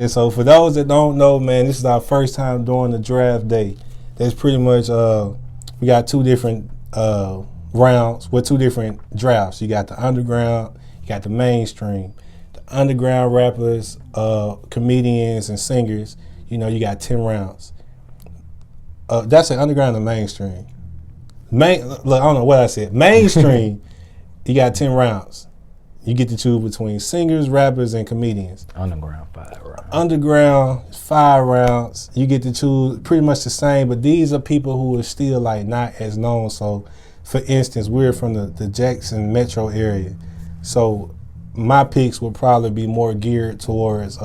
And so for those that don't know, man, this is our first time doing the draft day. That's pretty much we got two different rounds with two different drafts. You got the underground, you got the mainstream. The underground rappers, comedians, and singers, you know, you got 10 rounds. That's the underground and mainstream. Look, I don't know what I said. Mainstream, you got 10 rounds. You get to choose between singers, rappers, and comedians. Underground, 5 rounds. Underground, 5 rounds. You get to choose pretty much the same, but these are people who are still like not as known. So, for instance, we're from the Jackson metro area. So, my picks would probably be more geared towards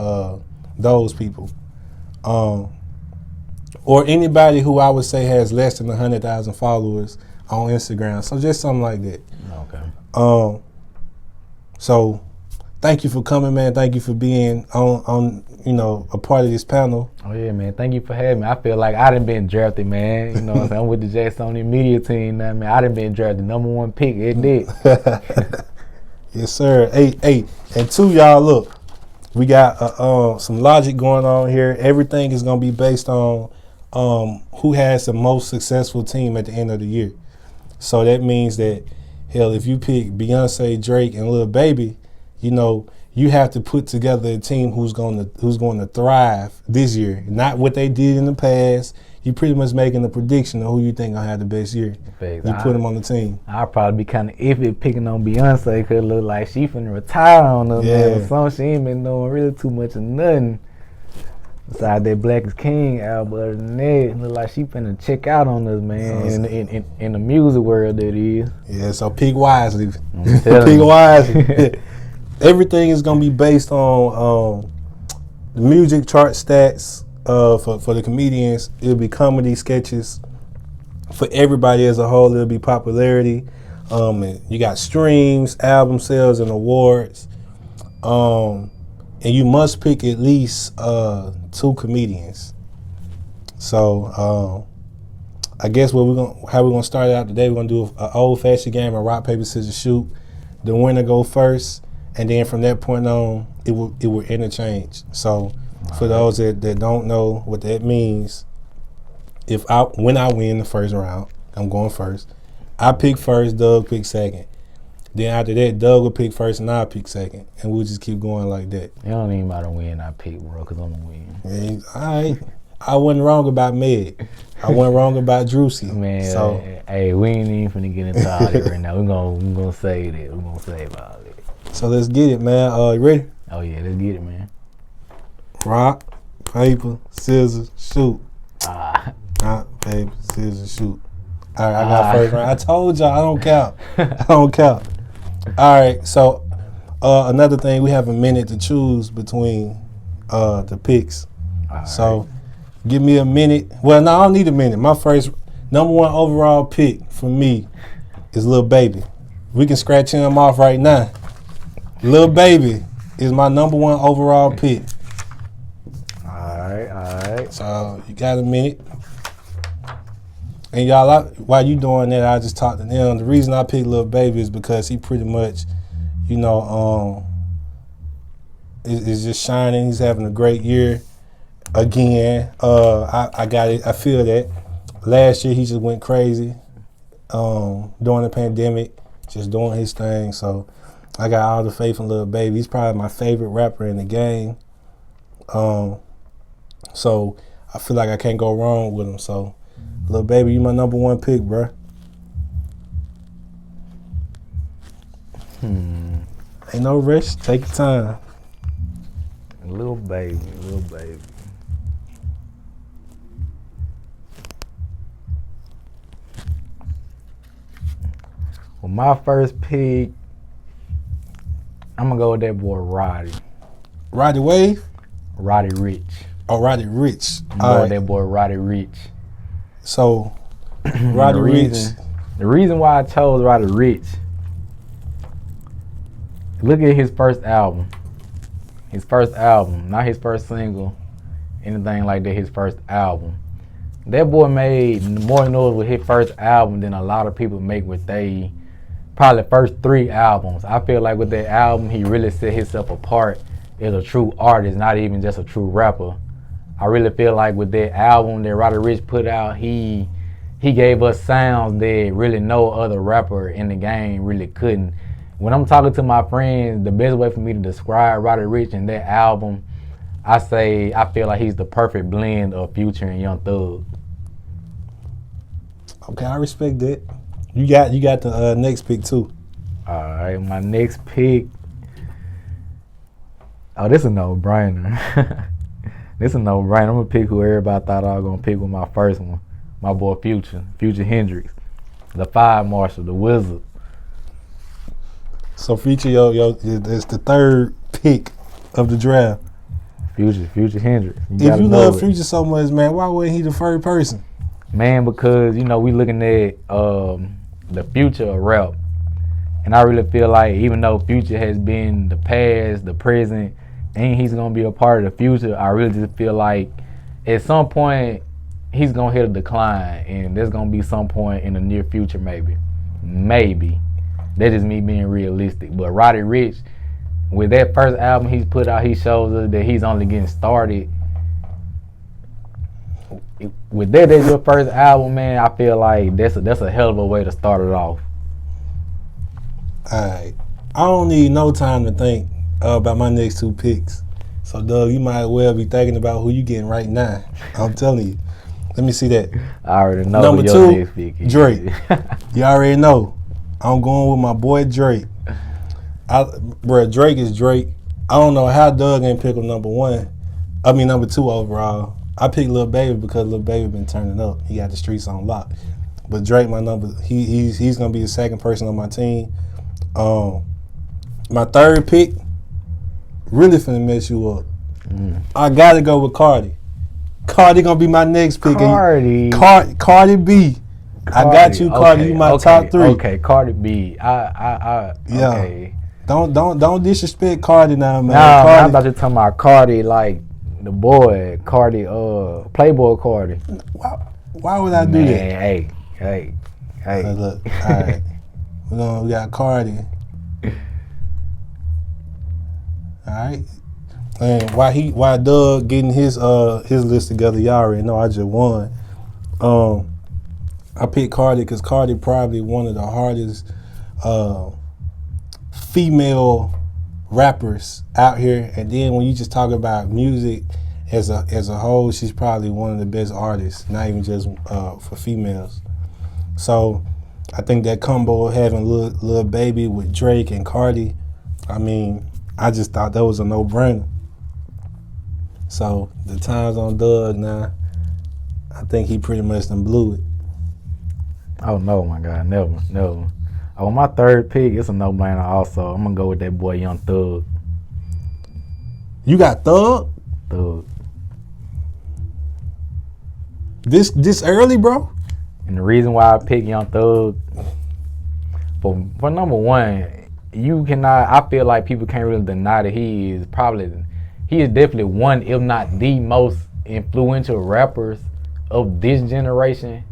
those people. Or anybody who I would say has less than 100,000 followers on Instagram. So, just something like that. Okay. So, thank you for coming, man. Thank you for being on a part of this panel. Oh yeah, man. Thank you for having me. I feel like I done been drafted, man. You know what I'm saying? I'm with the Jacksonian Media team now, man. I done been drafted #1 pick, isn't it? Yes, sir. Hey, and two, y'all, look. We got some logic going on here. Everything is going to be based on who has the most successful team at the end of the year. So that means that, hell, if you pick Beyonce, Drake, and Lil Baby, you know, you have to put together a team who's going to thrive this year. Not what they did in the past. You pretty much making a prediction of who you think gonna have the best year. You put them on the team. I'll probably be kind of iffy picking on Beyonce because it look like she finna retire on us, man. So she ain't been doing really too much of nothing. Besides that Black is King album, other than that, it look like she finna check out on us, man. In the music world, that is. Yeah, so pick wisely. Pick wisely. Everything is gonna be based on the music chart stats. For the comedians, it'll be comedy sketches. For everybody as a whole, it'll be popularity. And you got streams, album sales, and awards. And you must pick at least 2 comedians. So I guess how we're gonna start out today. We're gonna do an old-fashioned game of rock, paper, scissors, shoot. The winner go first, and then from that point on, it will interchange. So for those that don't know what that means, when I win the first round, I'm going first. I pick first, Doug pick second. Then after that, Doug will pick first and I'll pick second. And we'll just keep going like that. It don't even matter when I pick, bro, because I'm going to win. Yeah, all right. I wasn't wrong about Meg. I wasn't wrong about Druski. Man, so, hey, we ain't even finna get into all that right now. We're gonna save that. We're going to save all that. So let's get it, man. You ready? Oh, yeah, let's get it, man. Rock, paper, scissors, shoot. Rock, paper, scissors, shoot. All right, I got first round. I told y'all I don't count. I don't count. All right, so another thing, we have a minute to choose between the picks. So give me a minute. Well, no, I don't need a minute. My first #1 overall pick for me is Lil Baby. We can scratch him off right now. Lil Baby is my #1 overall pick. All right. So you got a minute. And y'all, while you doing that, I just talked to them. The reason I picked Lil Baby is because he pretty much, is just shining. He's having a great year again. I got it. I feel that. Last year he just went crazy during the pandemic, just doing his thing. So I got all the faith in Lil Baby. He's probably my favorite rapper in the game. So I feel like I can't go wrong with him. So, Lil Baby, you my #1 pick, bruh. Ain't no rush. Take your time. Lil Baby. Well, my first pick, I'm gonna go with that boy Roddy. Roddy Wave? Roddy Ricch. Oh, Roddy Ricch. I'm going with that boy Roddy Ricch. So, Roddy Ricch. The reason why I chose Roddy Ricch, look at his first album. His first album, not his first single, anything like that, his first album. That boy made more noise with his first album than a lot of people make with they probably first 3 albums. I feel like with that album, he really set himself apart is a true artist, not even just a true rapper. I really feel like with that album that Roddy Ricch put out, he gave us sounds that really no other rapper in the game really couldn't. When I'm talking to my friends, the best way for me to describe Roddy Ricch and that album, I feel like he's the perfect blend of Future and Young Thug. Okay, I respect that. You got the next pick too. All right, my next pick. Oh, this is a no-brainer. This is a no-brainer. I'm gonna pick who everybody thought I was gonna pick with my first one. My boy Future Hendrix, the Fire Marshal, the Wizard. So Future, it's the third pick of the draft. Future Hendrix. If you love Future so much, man, why wasn't he the first person? Man, because, we looking at the future of rap. And I really feel like even though Future has been the past, the present, and he's going to be a part of the future, I really just feel like at some point he's going to hit a decline. And there's going to be some point in the near future maybe. Maybe. That's just me being realistic. But Roddy Ricch, with that first album he's put out, he shows us that he's only getting started. With that as your first album, man, I feel like that's a hell of a way to start it off. Alright. I don't need no time to think about my next two picks. So, Doug, you might well be thinking about who you getting right now. I'm telling you. Let me see that. I already know. Number your two, next pick. Drake. You already know. I'm going with my boy Drake. Drake is Drake. I don't know how Doug ain't pick him number two overall. I picked Lil Baby because Lil Baby been turning up. He got the streets on lock. But Drake, he's gonna be the second person on my team. My third pick, really finna mess you up. I gotta go with Cardi. Cardi gonna be my next pick. Cardi. Cardi B. I got you, Cardi. Okay, you my top three. Okay, Cardi B. Yeah. Okay. Don't disrespect Cardi now, man. Nah, Cardi. I'm about to talk about Cardi, like the boy Cardi, Playboy Cardi. Why would I do that? Hey. Look, all right. We got Cardi. All right. And why Doug getting his list together, y'all already know I just won. I picked Cardi because Cardi probably one of the hardest female rappers out here. And then when you just talk about music as a whole, she's probably one of the best artists, not even just for females. So I think that combo of having Lil Baby with Drake and Cardi, I just thought that was a no-brainer. So the time's on Doug now. I think he pretty much done blew it. Oh no, my God, never. Oh, my third pick, it's a no-brainer also. I'm gonna go with that boy Young Thug. You got Thug? Thug. This early, bro? And the reason why I picked Young Thug, for number one, I feel like people can't really deny that he is definitely one, if not the most influential rappers of this generation.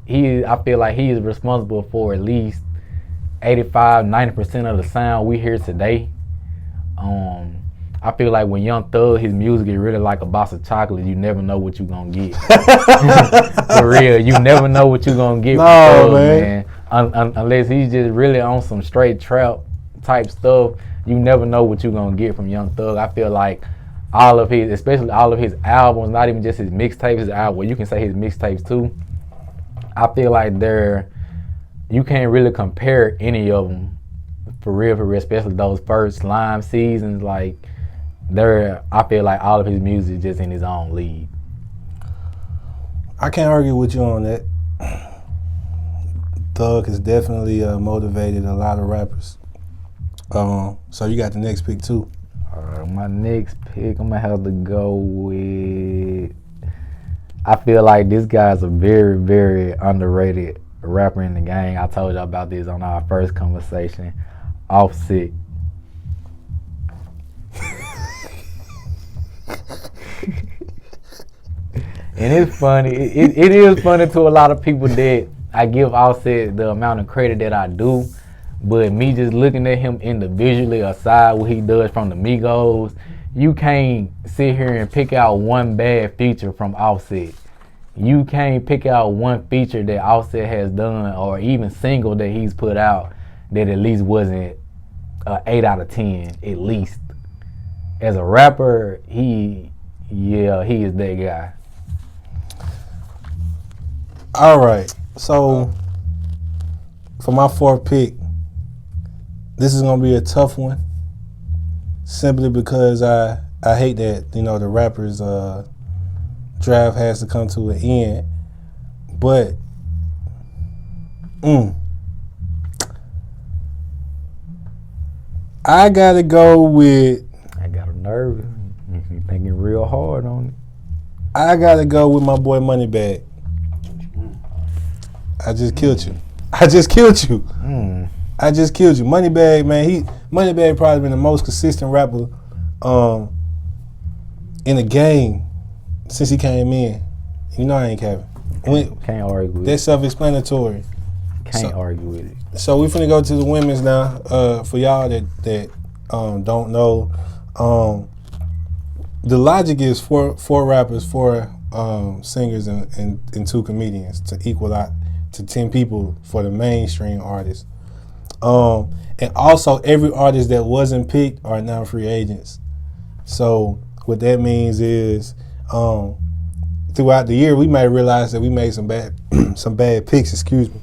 I feel like he is responsible for at least 85-90% of the sound we hear today. I feel like when Young Thug, his music is really like a box of chocolate. You never know what you gonna get. For real, you never know what you gonna get from Thug, man. Unless he's just really on some straight trap type stuff, you never know what you gonna get from Young Thug. I feel like especially all of his albums, not even just his mixtapes, you can say his mixtapes too. I feel like you can't really compare any of them for real, especially those first Slime seasons. Like, I feel like all of his music is just in his own league. I can't argue with you on that. Thug has definitely motivated a lot of rappers. So you got the next pick too. All right, my next pick, I'm gonna have to go with. I feel like this guy's a very, very underrated rapper in the game. I told y'all about this on our first conversation. Offset. And it's funny. It is funny to a lot of people that I give Offset the amount of credit that I do. But me just looking at him individually, aside what he does from the Migos, you can't sit here and pick out one bad feature from Offset. You can't pick out one feature that Offset has done or even single that he's put out that at least wasn't 8 out of 10, at least. As a rapper, he is that guy. All right, so for my fourth pick, this is gonna be a tough one, simply because I hate that the rappers draft has to come to an end, but I gotta go with. I got a nervous. You thinking real hard on it. I gotta go with my boy Moneybagg. I just killed you. I just killed you. Moneybagg, man. Moneybagg probably been the most consistent rapper in the game since he came in. You know I ain't capping. Can't argue with it. That's self-explanatory. Can't argue with it. So we finna go to the women's now. For y'all that don't know, the logic is four rappers, four singers, and 2 comedians to equal out to 10 people for the mainstream artists. And also every artist that wasn't picked are now free agents. So what that means is throughout the year we may realize that we made some bad picks, excuse me.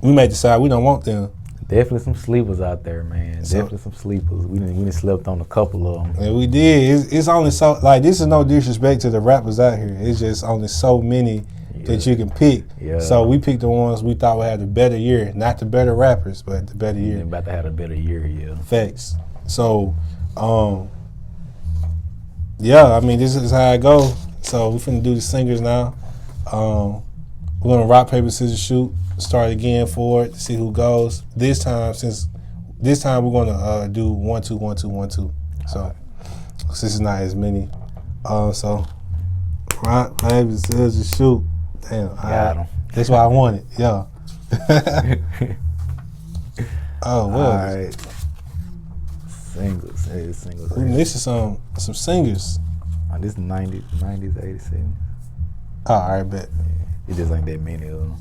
We may decide we don't want them. Definitely some sleepers out there, man. Definitely some sleepers. We done slept on a couple of them. Yeah, we did. It's only so, this is no disrespect to the rappers out here. It's just only so many that you can pick. Yeah. So we picked the ones we thought would have the better year. Not the better rappers, but the better year. They're about to have a better year, yeah. Facts. So, this is how it go. So we finna do the singers now. We're gonna rock, paper, scissors, shoot. Start again for it to see who goes. This time we're gonna do 1 2 1 2 1 2. So since it's not as many, so rock, paper, scissors, shoot. Damn, got him. That's what I wanted. Yeah. Oh well. All right. Singles. Hey, singles. We missing some singers. Oh, this is 90s, 87. Oh, all right, bet. Yeah, it just ain't that many of them.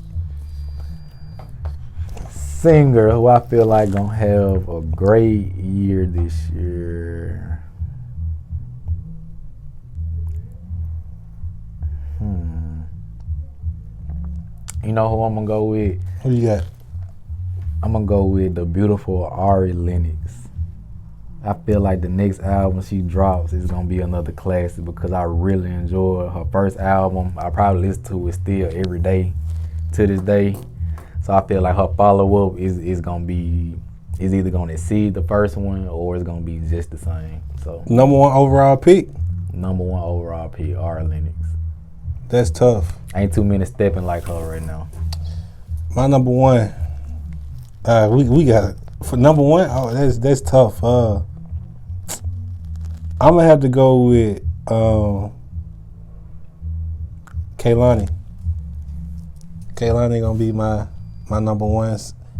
Singer who I feel like gonna have a great year this year. You know who I'm gonna go with? Who you got? I'm gonna go with the beautiful Ari Lennox. I feel like the next album she drops is gonna be another classic because I really enjoyed her first album. I probably listen to it still every day to this day. So I feel like her follow-up is either gonna exceed the first one or it's gonna be just the same. So number 1 overall pick. Ari Lennox. That's tough. Ain't too many stepping like her right now. My number 1. We got it. For number 1, that's tough. I'm gonna have to go with Kehlani. Kehlani gonna be my number 1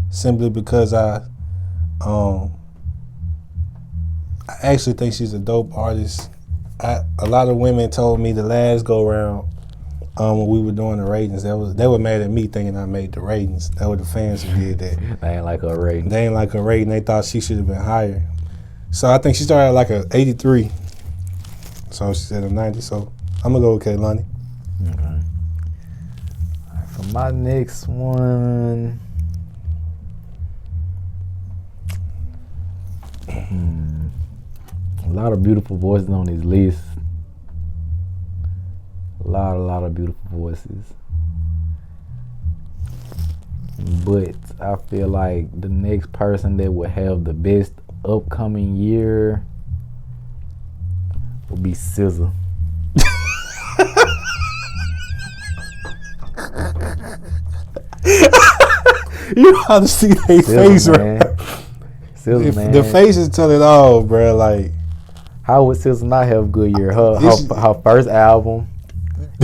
simply because I actually think she's a dope artist. A lot of women told me the last go round when we were doing the ratings, they were mad at me thinking I made the ratings. That were the fans who did that. They ain't like her rating. They ain't like her rating. They thought she should have been higher. So I think she started at like a 83. So she's at a 90. So I'm gonna go with Kehlani. Okay. All right, for my next one, a lot of beautiful voices on this list. A lot of beautiful voices. But I feel like the next person that would have the best upcoming year would be SZA. You ought to see their face, man. SZA, man. The faces tell it all, bro. Like, how would SZA not have a good year? Her first album,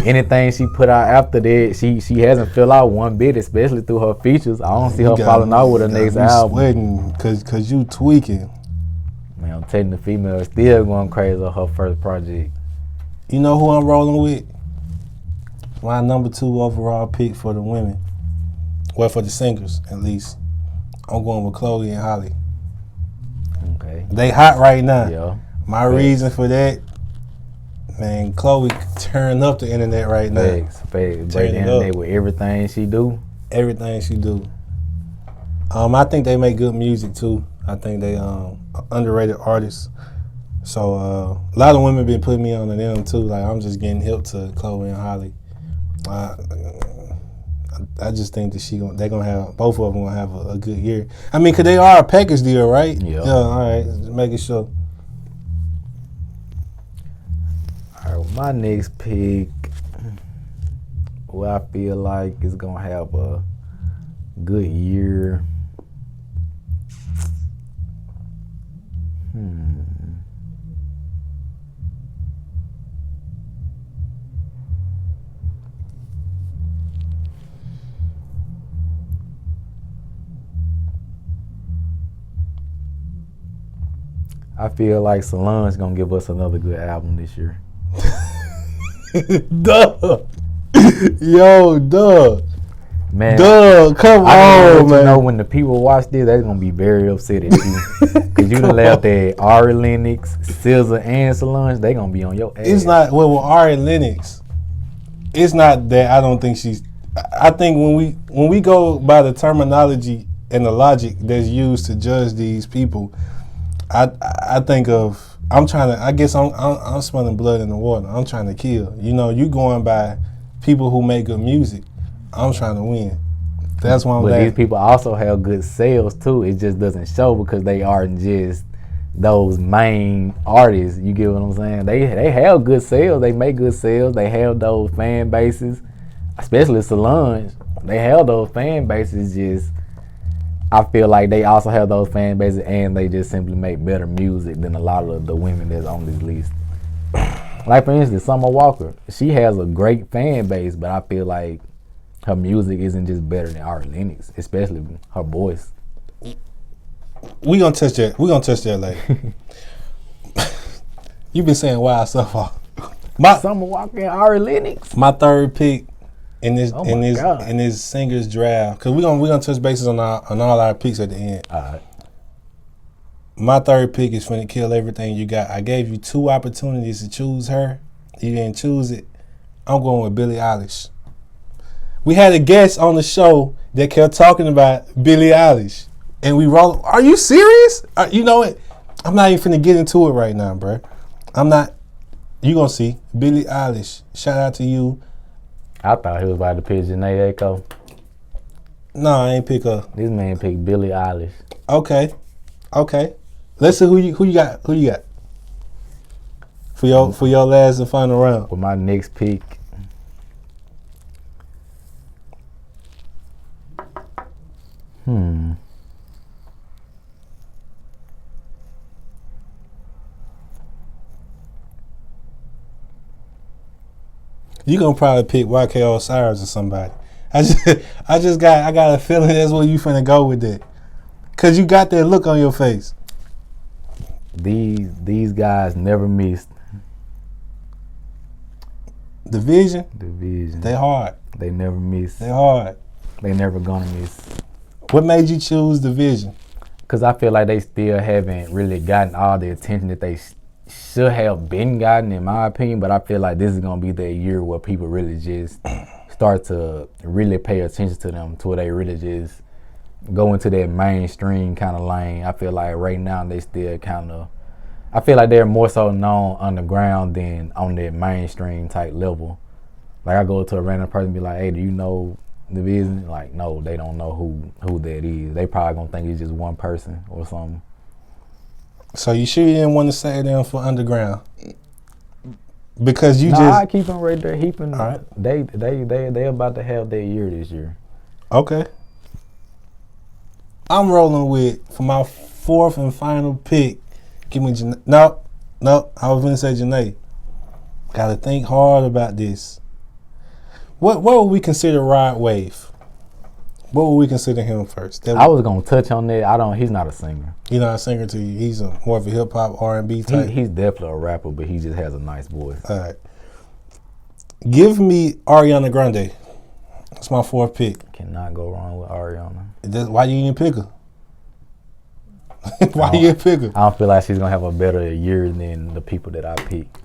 anything she put out after that, she hasn't filled out one bit, especially through her features. I don't see her falling out with her next album. Sweating cause you tweaking. Man, I'm telling the female is still going crazy on her first project. You know who I'm rolling with? My number 2 overall pick for the women. Well, for the singers, at least. I'm going with Chloe and Halle. Okay. They hot right now. Yeah. My reason for that, man, Chloe turn up the internet right now. Facts. Break the internet with everything she do. Everything she do. I think they make good music too. I think they underrated artists. So a lot of women been putting me on to them too. Like I'm just getting hip to Chloe and Halle. I just think that they're gonna have both of them gonna have a good year. I mean, cause they are a package deal, right? Yeah. Yeah. All right. Just making sure. All right. My next pick, who I feel like is gonna have a good year. I feel like Solange gonna give us another good album this year. Duh. Yo, duh. Man, duh, come on, man. You know, when the people watch this, they're gonna be very upset at you. Cause you done left that Ari Lennox, SZA, and Solange, they gonna be on your ass. It's not, well, with Ari Lennox, it's not that I don't think she's, I think when we go by the terminology and the logic that's used to judge these people, I think of, I guess I'm smelling blood in the water. I'm trying to kill. You know, you going by people who make good music. I'm trying to win. That's why I'm But these people also have good sales too. It just doesn't show because they aren't just those main artists. You get what I'm saying? They have good sales. They make good sales. They have those fan bases, especially Solange. They have those fan bases. Just I feel like they also have those fan bases, and they just simply make better music than a lot of the women that's on this list. Like for instance, Summer Walker, she has a great fan base, but I feel like her music isn't just better than Ari Lennox, especially her voice. We gonna touch that. We gonna touch that later. You've been saying wild stuff. Summer Walker and Ari Lennox. My third pick in this singers draft, because we gonna touch bases on all our picks at the end. All right. My third pick is finna kill everything you got. I gave you 2 opportunities to choose her. You didn't choose it. I'm going with Billie Eilish. We had a guest on the show that kept talking about Billie Eilish, and we rolled. Are you serious? You know what? I'm not even finna get into it right now, bro. I'm not. You gonna see Billie Eilish. Shout out to you. I thought he was about to pick Janae Aiko. No, I ain't pick her. This man picked Billie Eilish. Okay. Let's see who you got. Who you got for your last and final round? For my next pick, You gonna probably pick YK Osiris or somebody. I got a feeling that's where you finna go with that. Cause you got that look on your face. These guys never missed. Division. They hard. They never miss. They hard. They never gonna miss. What made you choose Division? Cause I feel like they still haven't really gotten all the attention that they should have been gotten, in my opinion. But I feel like this is gonna be the year where people really just start to really pay attention to them, to where they really just go into that mainstream kind of lane. I feel like right now they still I feel like they're more so known underground than on that mainstream type level. Like I go to a random person and be like, hey, do you know Division? Like, no, they don't know who that is. They probably gonna think it's just one person or something. So you sure you didn't want to say them for underground? Because I keep them right there. Heaping. All right. They about to have their year this year. Okay. I'm rolling with, for my 4th and final pick, give me Janae. No, I was going to say Janae. Gotta think hard about this. What would we consider Rod Wave? What would we consider him first? I was gonna touch on that. He's not a singer. He's not a singer to you. He's more of a hip hop R&B type. He's definitely a rapper, but he just has a nice voice. All right. Give me Ariana Grande. That's my fourth pick. Cannot go wrong with Ariana. Why you didn't pick her? Why you didn't pick her? I don't feel like she's gonna have a better year than the people that I picked.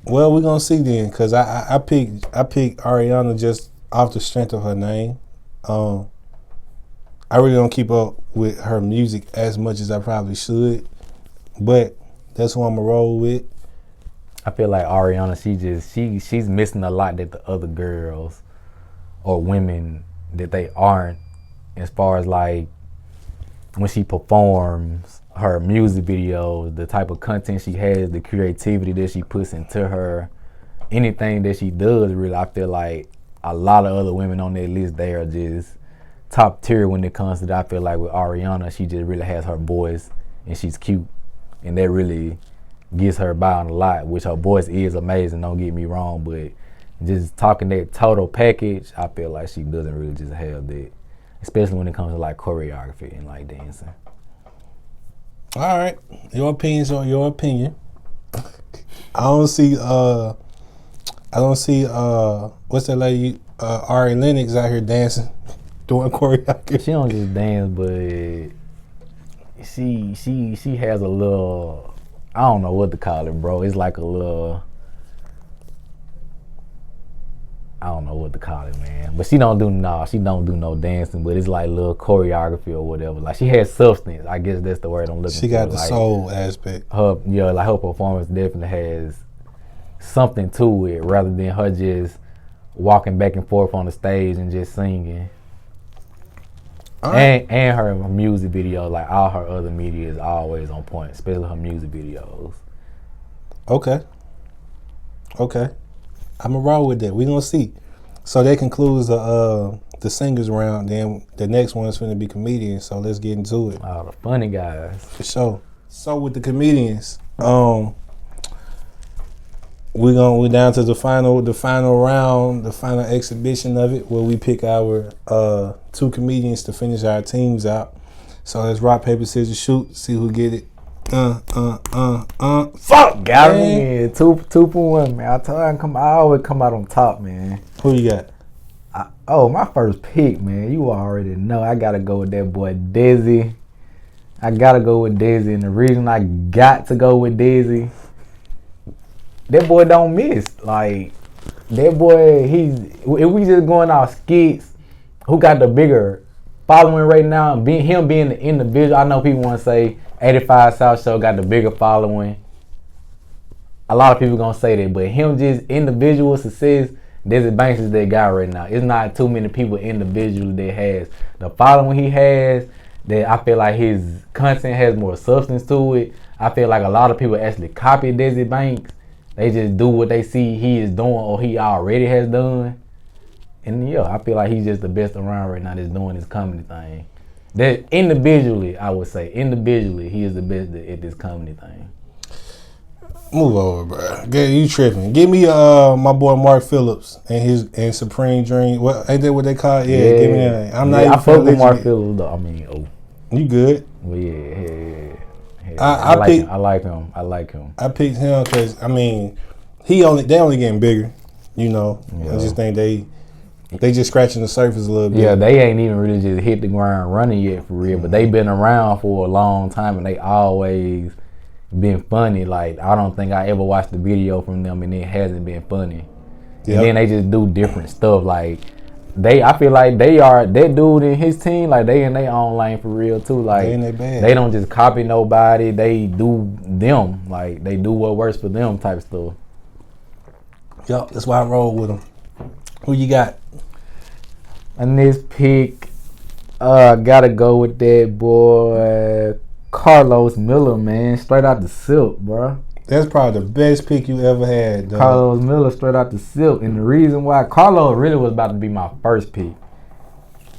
Well, we're gonna see then, cause I picked Ariana just off the strength of her name. I really don't keep up with her music as much as I probably should, but that's who I'm gonna roll with. I feel like Ariana, she's missing a lot that the other girls or women that they aren't, as far as like when she performs her music videos, the type of content she has, the creativity that she puts into her, anything that she does, really, I feel like a lot of other women on that list, they are just top tier when it comes to that. I feel like with Ariana, she just really has her voice and she's cute, and that really gets her by on a lot, which her voice is amazing, don't get me wrong, but just talking that total package, I feel like she doesn't really just have that, especially when it comes to like choreography and like dancing. All right, your opinion's on your opinion. I don't see what's that lady Ari Lennox out here dancing, doing choreography. She don't just dance, but she has a little, I don't know what to call it, bro. It's like a little, I don't know what to call it, man. But she don't do no dancing, but it's like little choreography or whatever. Like she has substance. I guess that's the word I'm looking for. She got the like, soul aspect. Her performance definitely has something to it, rather than her just walking back and forth on the stage and just singing. Right. And her music video, like all her other media is always on point, especially her music videos. Okay. I'm gonna roll with that. We gonna see. So that concludes the singers round. Then the next one is gonna be comedians. So let's get into it. All the funny guys. For sure. So with the comedians, we're down to the final round, the final exhibition of it, where we pick our two comedians to finish our teams out. So let's rock, paper, scissors, shoot. See who get it. Fuck, got me. Two for one, man. I always come out on top, man. Who you got? My first pick, man. You already know. I gotta go with that boy Desi. And the reason I got to go with Desi, that boy don't miss. Like, that boy, if we just going off skits, who got the bigger following right now? Him being the individual. I know people want to say 85 South Show got the bigger following. A lot of people gonna say that, but him just individual success, Desi Banks is that guy right now. It's not too many people individually that has the following he has, that I feel like his content has more substance to it. I feel like a lot of people actually copy Desi Banks. They just do what they see he is doing or he already has done. And yeah, I feel like he's just the best around right now that's doing this comedy thing. That individually, I would say, he is the best at this comedy thing. Move over, bro. You tripping. Give me my boy Mark Phillips and Supreme Dream. What ain't that what they call it? Yeah, give me that. I fuck with Mark Phillips though. I mean, you good? Well, yeah. I like him. I picked him because they only getting bigger. You know, yeah. I just think they just scratching the surface a little bit. Yeah, they ain't even really just hit the ground running yet for real, but they been around for a long time and they always been funny. Like, I don't think I ever watched a video from them and it hasn't been funny. Yep. And then they just do different stuff. Like, I feel like they are, that dude and his team, like they in their own lane for real too. Like, they don't just copy nobody. They do them. Like, they do what works for them type stuff. Yup, that's why I roll with them. Who you got? And this pick, gotta go with that boy Karlous Miller, man. Straight out the silk, bro. That's probably the best pick you ever had, dog. Karlous Miller, straight out the silk. And the reason why Karlous really was about to be my first pick.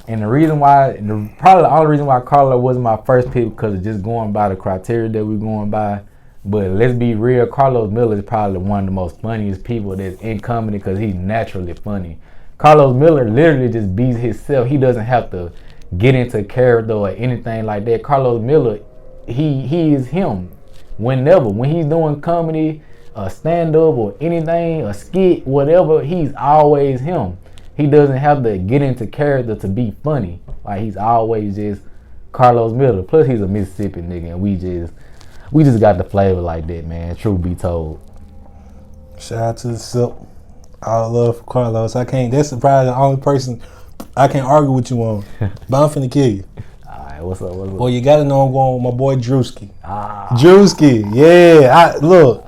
And probably the only reason why Karlous wasn't my first pick, because of just going by the criteria that we're going by. But let's be real, Karlous Miller is probably one of the most funniest people that's in comedy because he's naturally funny. Karlous Miller literally just be himself. He doesn't have to get into character or anything like that. Karlous Miller, he is him. When he's doing comedy, a stand-up or anything, a skit, whatever, he's always him. He doesn't have to get into character to be funny. Like, he's always just Karlous Miller. Plus, he's a Mississippi nigga, and we just got the flavor like that, man. Truth be told. Shout out to the Silk. All love for Karlous. That's probably the only person I can't argue with you on. But I'm finna kill you. Alright, what's up? Well, you gotta know I'm going with my boy Druski. Ah. Druski, yeah. Look,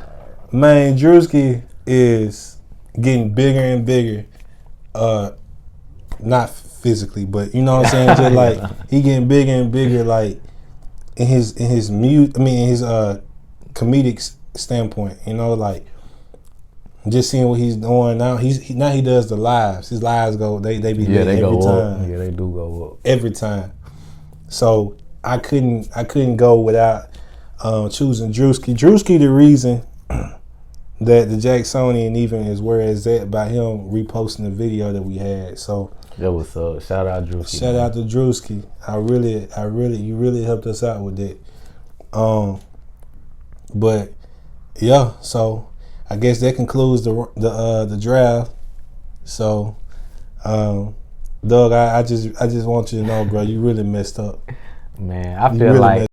man, Druski is getting bigger and bigger. Not physically, but you know what I'm saying? Just like he getting bigger and bigger, like in his comedic standpoint. You know, like just seeing what he's doing now. He does the lives. His lives they be lit every go time. Up. Yeah, they do go up every time. So I couldn't go without choosing Druski. Druski, the reason that the Jacksonian even is where it's at by him reposting the video that we had. So that was up. Shout out Druski. Shout out to Druski. You really helped us out with that. But yeah, so I guess that concludes the draft. So, Doug, I just want you to know, bro, you really messed up. Man, I feel like